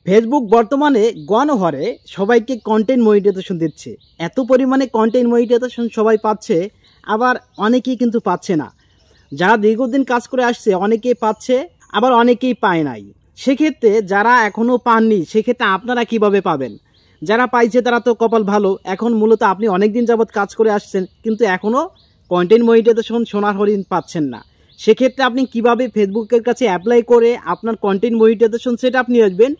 Facebook বর্তমানে গণহারে সবাইকে কন্টেন্ট মনিটাইজেশন দিচ্ছে। এত পরিমাণে কন্টেন্ট মনিটাইজেশন সবাই পাচ্ছে, আবার অনেকেই কিন্তু পাচ্ছে না। যারা দীর্ঘদিন কাজ করে আসছে অনেকেই পাচ্ছে, আবার অনেকেই পায় নাই। সেক্ষেত্রে যারা এখনও পাননি, সেক্ষেত্রে আপনারা কিভাবে পাবেন? যারা পাইছে তারা তো কপাল ভালো। এখন মূলত আপনি অনেক দিন যাবৎ কাজ করে আসছেন, কিন্তু এখনও কন্টেন্ট মনিটাইজেশন সোনার হরিণ পাচ্ছেন না। সেক্ষেত্রে আপনি কিভাবে ফেসবুকের কাছে অ্যাপ্লাই করে আপনার কন্টেন্ট মনিটাইজেশন সেট আপ নিয়ে আসবেন?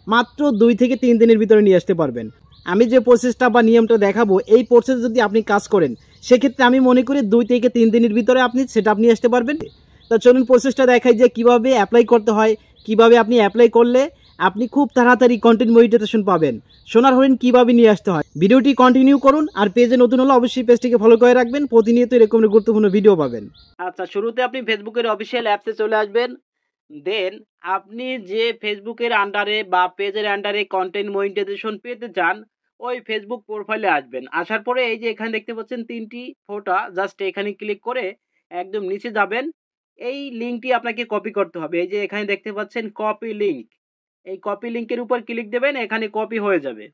মাত্র 2 থেকে 3 দিনের ভিতরে নিয়ে আসতে পারবেন। আমি যে প্রসেসটা বা নিয়মটা দেখাবো, এই প্রসেস যদি আপনি কাজ করেন, সেক্ষেত্রে আমি মনে করি 2 থেকে 3 দিনের ভিতরে আপনি সেট আপ নিয়ে আসতে পারবেন। তা চলুন প্রসেসটা দেখাই যে কিভাবে অ্যাপ্লাই করতে হয়, কিভাবে আপনি অ্যাপ্লাই করলে আপনি খুব তাড়াতাড়ি কন্টেন্ট মনিটাইজেশন পাবেন। সোনার হরিণ কিভাবে নিয়ে আসতে হয়, ভিডিওটি কন্টিনিউ করুন। আর পেজে নতুন হলে অবশ্যই পেজটিকে ফলো করে রাখবেন, প্রতিনিয়ত এরকম গুরুত্বপূর্ণ ভিডিও পাবেন। আচ্ছা, শুরুতে আপনি ফেসবুকের অফিসিয়াল অ্যাপসে চলে আসবেন। দেন আপনি যে ফেসবুকের আন্ডারে বা পেজের আন্ডারে কন্টেন্ট মনিটাইজেশন পেতে চান, ওই ফেসবুক প্রোফাইলে আসবেন। আসার পরে এই যে এখানে দেখতে পাচ্ছেন 3টি ফটো, জাস্ট এখানে ক্লিক করে একদম নিচে যাবেন। এই লিঙ্কটি আপনাকে কপি করতে হবে। এই যে এখানে দেখতে পাচ্ছেন কপি লিঙ্ক, এই কপি লিঙ্কের উপর ক্লিক দেবেন, এখানে কপি হয়ে যাবে।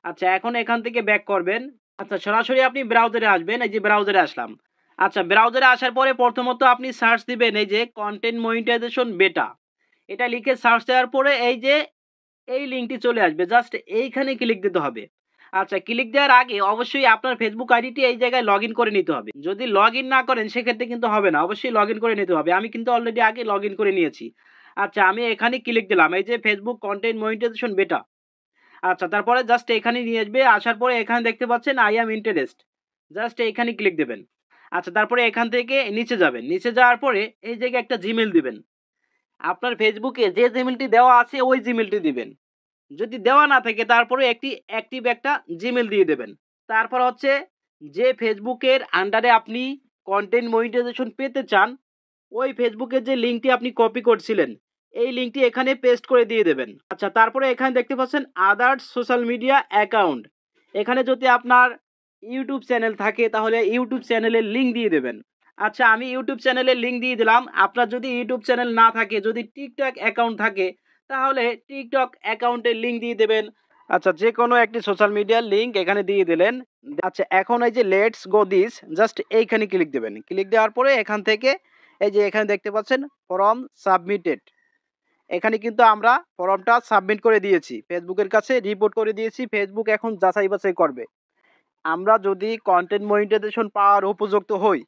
আচ্ছা, এখন এখান থেকে ব্যাক করবেন। আচ্ছা, সরাসরি আপনি ব্রাউজারে আসবেন। এই যে ব্রাউজারে আসলাম। আচ্ছা, ব্রাউজারে আসার পরে প্রথমত আপনি সার্চ দিবেন এই যে কন্টেন্ট মনিটাইজেশন বেটা, এটা লিখে সার্চ দেওয়ার পরে এই যে এই লিঙ্কটি চলে আসবে, জাস্ট এইখানে ক্লিক দিতে হবে। আচ্ছা, ক্লিক দেওয়ার আগে অবশ্যই আপনার ফেসবুক আইডিটি এই জায়গায় লগ ইন করে নিতে হবে। যদি লগ ইন না করেন সেক্ষেত্রে কিন্তু হবে না, অবশ্যই লগ ইন করে নিতে হবে। আমি কিন্তু অলরেডি আগে লগ ইন করে নিয়েছি। আচ্ছা, আমি এখানে ক্লিক দিলাম এই যে ফেসবুক কন্টেন্ট মনিটাইজেশন বেটা। আচ্ছা, তারপরে জাস্ট এখানে নিয়ে আসবে। আসার পরে এখানে দেখতে পাচ্ছেন আই অ্যাম ইন্টারেস্ট, জাস্ট এইখানে ক্লিক দেবেন। আচ্ছা, তারপরে এখান থেকে নিচে যাবেন। নিচে যাওয়ার পরে এই জায়গায় একটা জিমেল দিবেন। আপনার ফেসবুকে যে জিমেলটি দেওয়া আছে ওই জিমেলটি দিবেন। যদি দেওয়া না থাকে তারপরে একটি অ্যাক্টিভ একটা জিমেল দিয়ে দেবেন। তারপর হচ্ছে যে ফেসবুকের আন্ডারে আপনি কন্টেন্ট মনিটাইজেশন পেতে চান, ওই ফেসবুকের যে লিঙ্কটি আপনি কপি করছিলেন, এই লিঙ্কটি এখানে পেস্ট করে দিয়ে দেবেন। আচ্ছা, তারপরে এখানে দেখতে পাচ্ছেন আদার্স সোশ্যাল মিডিয়া অ্যাকাউন্ট, এখানে যদি আপনার ইউটিউব চ্যানেল থাকে তাহলে ইউটিউব চ্যানেলের লিঙ্ক দিয়ে দেবেন। আচ্ছা, আমি ইউটিউব চ্যানেলের লিঙ্ক দিয়ে দিলাম। আপনার যদি ইউটিউব চ্যানেল না থাকে, যদি টিকটক অ্যাকাউন্ট থাকে, তাহলে টিকটক অ্যাকাউন্টের লিঙ্ক দিয়ে দেবেন। আচ্ছা, যে কোনো একটি সোশ্যাল মিডিয়ার লিঙ্ক এখানে দিয়ে দিলেন। আচ্ছা, এখন এই যে লেটস গো দিস, জাস্ট এইখানে ক্লিক দেবেন। ক্লিক দেওয়ার পরে এখান থেকে এই যে এখানে দেখতে পাচ্ছেন ফর্ম সাবমিটেড, এখানে কিন্তু আমরা ফর্মটা সাবমিট করে দিয়েছি, ফেসবুকের কাছে রিপোর্ট করে দিয়েছি। ফেসবুক এখন যাচাই বাছাই করবে। আমরা যদি কন্টেন্ট মনিটাইজেশন পাওয়ার উপযুক্ত হই,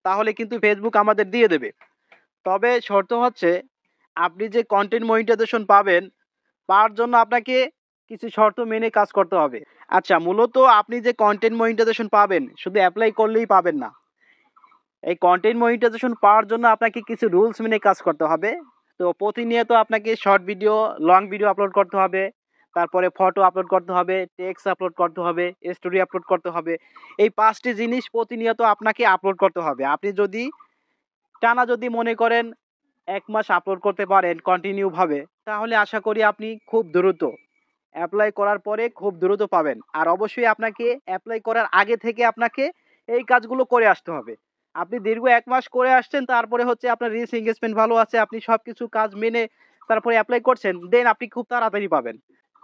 তাহলে কিন্তু ফেসবুক আমাদের দিয়ে দেবে। তবে শর্ত হচ্ছে আপনি যে কন্টেন্ট মনিটাইজেশন পাবেন, পাওয়ার জন্য আপনাকে কিছু শর্ত মেনে কাজ করতে হবে। আচ্ছা, মূলত আপনি যে কন্টেন্ট মনিটাইজেশন পাবেন শুধু অ্যাপ্লাই করলেই পাবেন না। এই কন্টেন্ট মনিটাইজেশন পাওয়ার জন্য আপনাকে কিছু রুলস মেনে কাজ করতে হবে। তো প্রতিনিয়ত আপনাকে short video, long video upload করতে হবে, তারপরে ফটো আপলোড করতে হবে, টেক্সট আপলোড করতে হবে, স্টোরি আপলোড করতে হবে। এই 5টি জিনিস প্রতিনিয়ত আপনাকে আপলোড করতে হবে। আপনি যদি টানা যদি মনে করেন 1 মাস আপলোড করতে পারেন কন্টিনিউভাবে, তাহলে আশা করি আপনি খুব দ্রুত অ্যাপ্লাই করার পরে খুব দ্রুত পাবেন। আর অবশ্যই আপনাকে অ্যাপ্লাই করার আগে থেকে আপনাকে এই কাজগুলো করে আসতে হবে। আপনি দীর্ঘ 1 মাস করে আসছেন, তারপরে হচ্ছে আপনার রিচ এঙ্গেজমেন্ট ভালো আছে, আপনি সব কিছু কাজ মেনে তারপরে অ্যাপ্লাই করছেন, দেন আপনি খুব তাড়াতাড়ি পাবেন।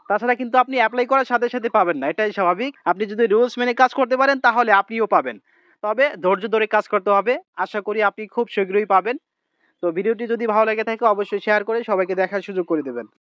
তাছাড়া কিন্তু আপনি অ্যাপ্লাই করার সাথে সাথে পাবেন না, এটাই স্বাভাবিক। আপনি যদি রুলস মেনে কাজ করতে পারেন তাহলে আপনিও পাবেন। তবে ধৈর্য ধরে কাজ করতে হবে। আশা করি আপনি খুব শীঘ্রই পাবেন। তো ভিডিওটি যদি ভালো লেগে থাকে অবশ্যই শেয়ার করে সবাইকে দেখার সুযোগ করে দেবেন।